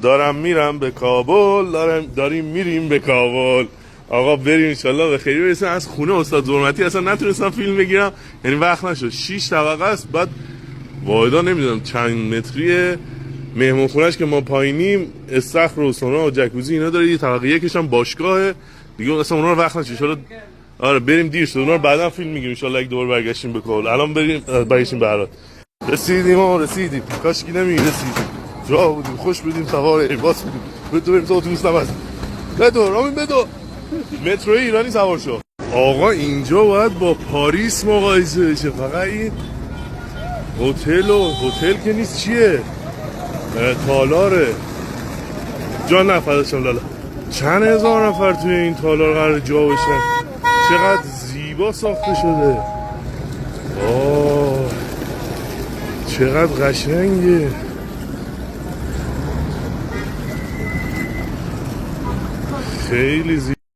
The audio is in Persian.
دارم میرم به کابل، داریم میریم به کابل. آقا بریم انشالله به خیلی برسیم. از خونه استاد زرمتی اصلا نتونستم فیلم بگیرم، یعنی وقت نشد. 6 طبقه است، بعد واحدا نمیدونم چند متریه. مهمون خونهش که ما پایینیم استخر و سونا و جکوزی اینا داره، یه طبقه یکش هم باشگاهه دیگه. اصلا اونا رو وقت نشه. ان آره بریم دیر شد، اونا رو بعدا فیلم میگیریم ان شاء الله. یک دور برگشتیم به کابل. الان بریم برگشتیم به هرات. رسیدیم کاشکی نمیرسیدیم، جا بودیم، خوش بودیم، سوار ایباس بودیم. بدو بریم تو اتوبوس نباز. بدو رامین بدو مترو ایرانی سوار شو. آقا اینجا باید با پاریس مقایسه بشه. فقط این هتل که نیست، چیه؟ تالاره. جان نفرشم لالا. چند هزار نفر توی این تالار قرار جا بشن. چقدر زیبا ساخته شده. چقدر قشنگه. خیلی زیبا.